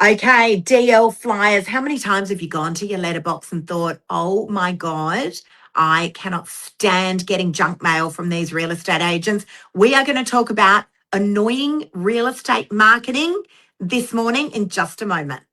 Okay, DL flyers. How many times have you gone to your letterbox and thought, oh my God, I cannot stand getting junk mail from these real estate agents? We are going to talk about annoying real estate marketing this morning in just a moment.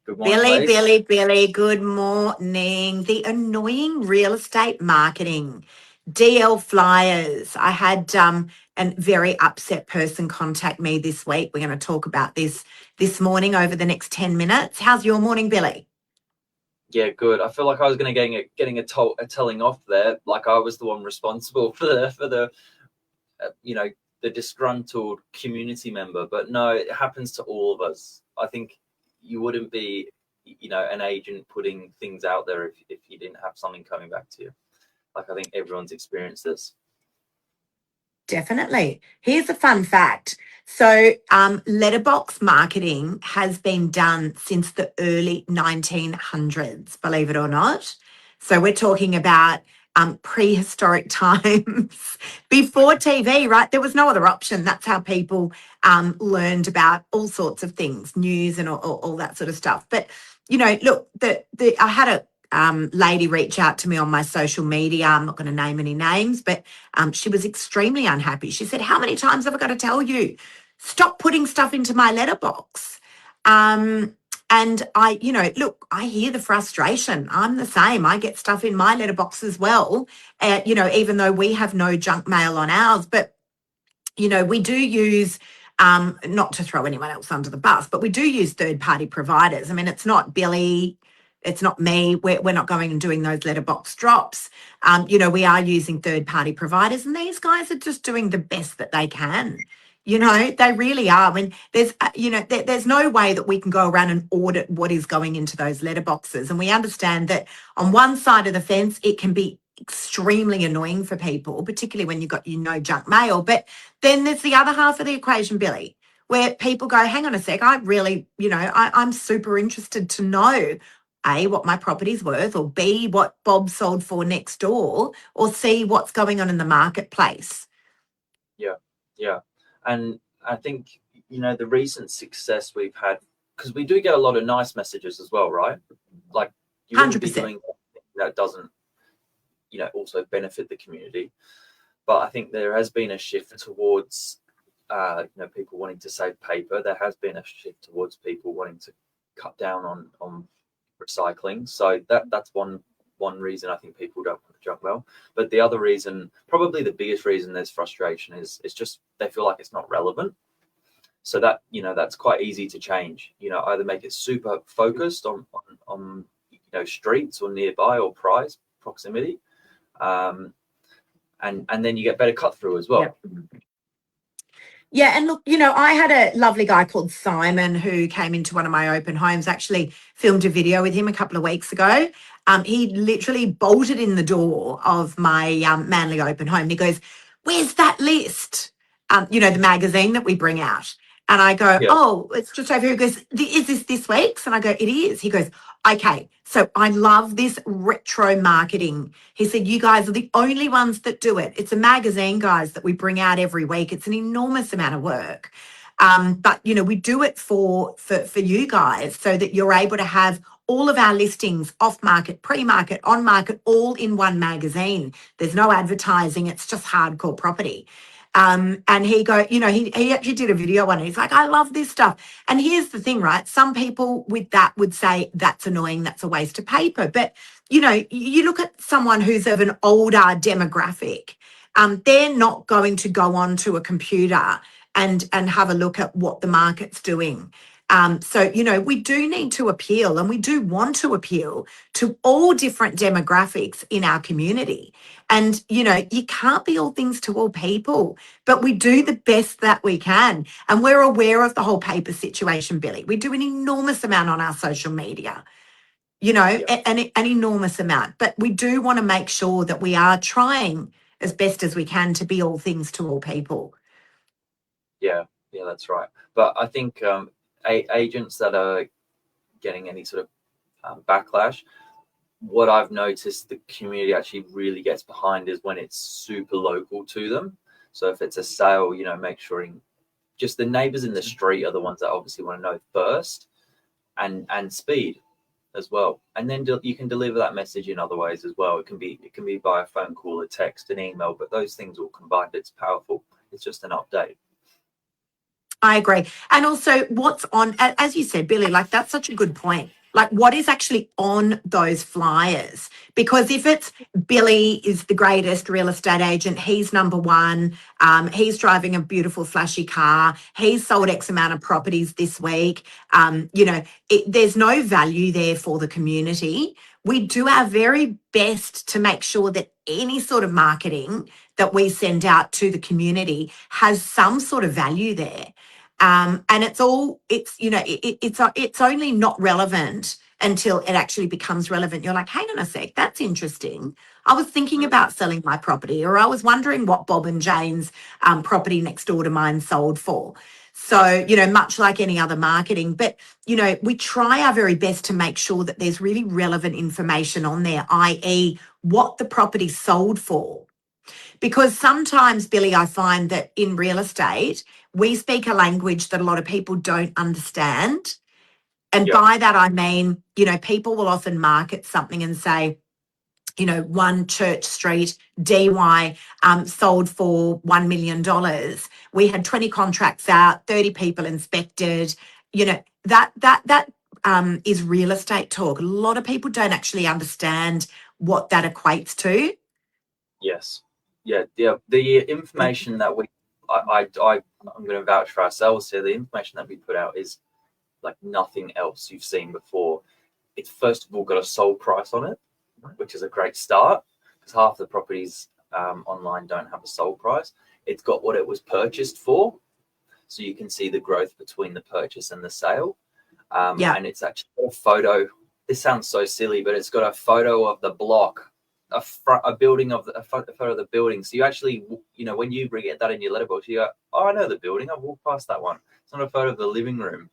Good morning, Billy, good morning. The annoying real estate marketing, DL flyers. I had a very upset person contact me this week. We're going to talk about this morning over the next 10 minutes. How's your morning, Billy? Yeah, good. I feel like I was going to getting a telling off there, like I was the one responsible for the the disgruntled community member. But no, it happens to all of us. I think you wouldn't be, an agent putting things out there if you didn't have something coming back to you. Like I think everyone's experienced this. Definitely. Here's a fun fact. So, letterbox marketing has been done since the early 1900s, believe it or not. So, we're talking about prehistoric times before TV, right? There was no other option. That's how people learned about all sorts of things, news and all that sort of stuff. But, look, I had a lady reach out to me on my social media. I'm not going to name any names, but she was extremely unhappy. She said, how many times have I got to tell you? Stop putting stuff into my letterbox. And look, I hear the frustration. I'm the same. I get stuff in my letterbox as well, even though we have no junk mail on ours. But, we do use, not to throw anyone else under the bus, but we do use third-party providers. I mean, it's not Billy, it's not me. We're not going and doing those letterbox drops. We are using third-party providers, and these guys are just doing the best that they can. They really are. I mean, there's no way that we can go around and audit what is going into those letterboxes. And we understand that on one side of the fence, it can be extremely annoying for people, particularly when you've got, junk mail. But then there's the other half of the equation, Billy, where people go, hang on a sec, I really, I'm super interested to know A, what my property's worth, or B, what Bob sold for next door, or C, what's going on in the marketplace. Yeah. And I think, the recent success we've had, because we do get a lot of nice messages as well, right? Like you wouldn't be 100%. doing that doesn't, also benefit the community. But I think there has been a shift towards, people wanting to save paper. There has been a shift towards people wanting to cut down on recycling. So that's one reason I think people don't want to junk mail. But the other reason, probably the biggest reason there's frustration is just they feel like it's not relevant. So that, that's quite easy to change. Either make it super focused on streets or nearby or price proximity. And then you get better cut through as well. Yep. Yeah, and look, I had a lovely guy called Simon who came into one of my open homes, actually filmed a video with him a couple of weeks ago. He literally bolted in the door of my Manly open home. And he goes, where's that list? The magazine that we bring out. And I go, oh, it's just over here. He goes, is this week's? And I go, it is. He goes, okay, so I love this retro marketing. He said, you guys are the only ones that do it. It's a magazine, guys, that we bring out every week. It's an enormous amount of work. But, we do it for you guys so that you're able to have all of our listings off market, pre-market, on market, all in one magazine. There's no advertising. It's just hardcore property. And he actually did a video on it. He's like, I love this stuff. And here's the thing, right? Some people with that would say that's annoying. That's a waste of paper. But, you look at someone who's of an older demographic, they're not going to go onto a computer and have a look at what the market's doing. So, we do need to appeal, and we do want to appeal to all different demographics in our community. And, you can't be all things to all people, but we do the best that we can. And we're aware of the whole paper situation, Billy. We do an enormous amount on our social media, an enormous amount. But we do want to make sure that we are trying as best as we can to be all things to all people. Yeah, that's right. But I think agents that are getting any sort of backlash, what I've noticed the community actually really gets behind is when it's super local to them. So if it's a sale, make sure just the neighbors in the street are the ones that obviously want to know first, and speed as well. And then you can deliver that message in other ways as well. It can be by a phone call, a text, an email, but those things all combined, it's powerful. It's just an update. I agree. And also what's on, as you said, Billy, like that's such a good point. Like what is actually on those flyers? Because if it's Billy is the greatest real estate agent, he's number one, he's driving a beautiful flashy car, he's sold X amount of properties this week, there's no value there for the community. We do our very best to make sure that any sort of marketing that we send out to the community has some sort of value there. And it's only not relevant until it actually becomes relevant. You're like, hang on a sec, that's interesting. I was thinking about selling my property, or I was wondering what Bob and Jane's property next door to mine sold for. So, much like any other marketing, but, we try our very best to make sure that there's really relevant information on there, i.e., what the property sold for. Because sometimes, Billy, I find that in real estate, we speak a language that a lot of people don't understand. And by that, I mean, people will often market something and say, 1 Church Street, DY, sold for $1 million. We had 20 contracts out, 30 people inspected. That is real estate talk. A lot of people don't actually understand what that equates to. Yes. Yeah. The information that I'm going to vouch for ourselves here. The information that we put out is like nothing else you've seen before. It's first of all got a sold price on it, which is a great start because half the properties online don't have a sold price. It's got what it was purchased for, so you can see the growth between the purchase and the sale. And it's actually got a photo. This sounds so silly, but it's got a photo of the block, a photo of the building. So you actually, when you get that in your letterbox, you go, "Oh, I know the building. I've walked past that one." It's not a photo of the living room.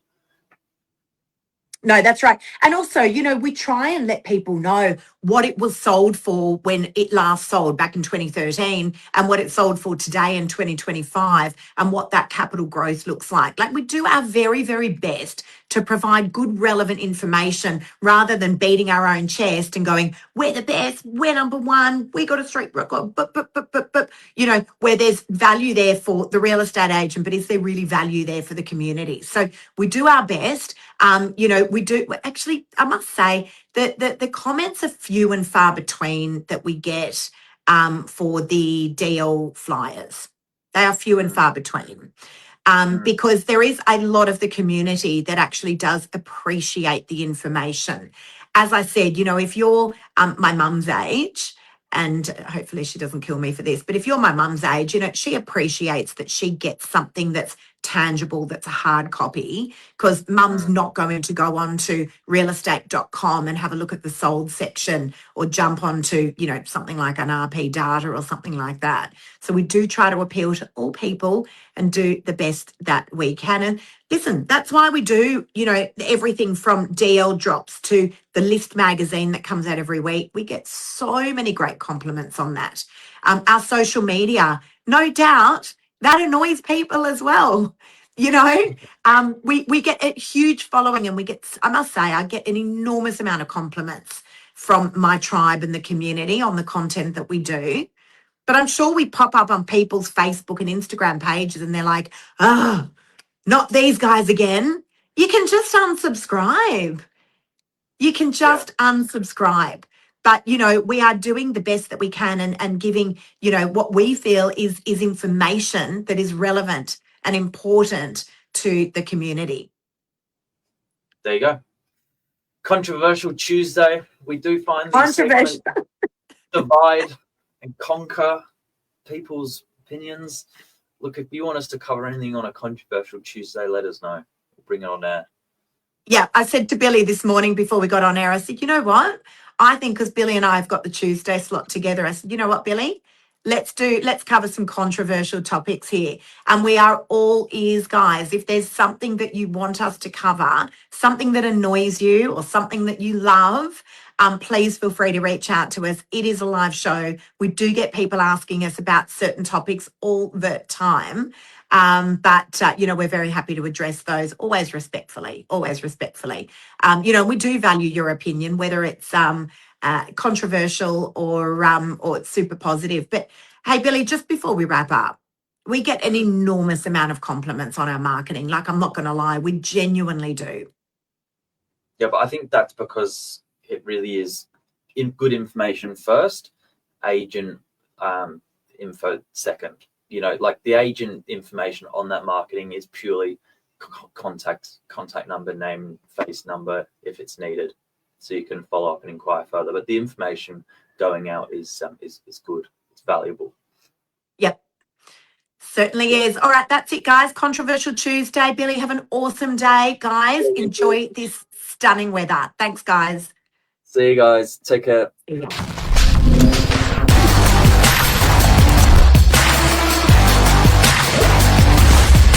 No, that's right. And also, we try and let people know what it was sold for when it last sold back in 2013 and what it sold for today in 2025 and what that capital growth looks like. Like we do our very, very best to provide good, relevant information rather than beating our own chest and going, we're the best, we're number one, we got a street record, where there's value there for the real estate agent, but is there really value there for the community? So we do our best. We do actually, I must say that the comments are few and far between that we get for the DL flyers. They are few and far between. Because there is a lot of the community that actually does appreciate the information. As I said, if you're my mum's age, and hopefully she doesn't kill me for this, but if you're my mum's age, she appreciates that she gets something that's tangible, that's a hard copy, because mum's not going to go on to realestate.com and have a look at the sold section or jump onto, something like an RP data or something like that. So we do try to appeal to all people and do the best that we can. And listen, that's why we do, everything from DL drops to the List magazine that comes out every week. We get so many great compliments on that. Our social media, no doubt, that annoys people as well. We get a huge following and I must say, I get an enormous amount of compliments from my tribe and the community on the content that we do. But I'm sure we pop up on people's Facebook and Instagram pages and they're like, oh, not these guys again. You can just unsubscribe. Unsubscribe. But, we are doing the best that we can and giving, what we feel is information that is relevant and important to the community. There you go. Controversial Tuesday. We do find these segments divide and conquer people's opinions. Look, if you want us to cover anything on a Controversial Tuesday, let us know. We'll bring it on air. Yeah, I said to Billy this morning before we got on air, I said, you know what? I think because Billy and I have got the Tuesday slot together, I said, you know what, Billy? let's cover some controversial topics here. And we are all ears, guys. If there's something that you want us to cover, something that annoys you or something that you love, please feel free to reach out to us. It is a live show. We do get people asking us about certain topics all the time. But we're very happy to address those always respectfully, always respectfully. We do value your opinion, whether it's controversial or it's super positive. But hey, Billy, just before we wrap up, we get an enormous amount of compliments on our marketing. Like, I'm not going to lie, we genuinely do. Yeah, but I think that's because it really is good information first, agent info second. Like the agent information on that marketing is purely contact number, name, face number if it's needed, so you can follow up and inquire further. But the information going out is good. It's valuable. Yep. Certainly is. All right, that's it, guys. Controversial Tuesday. Billy, have an awesome day, guys. Enjoy this stunning weather. Thanks, guys. See you guys. Take care. See ya.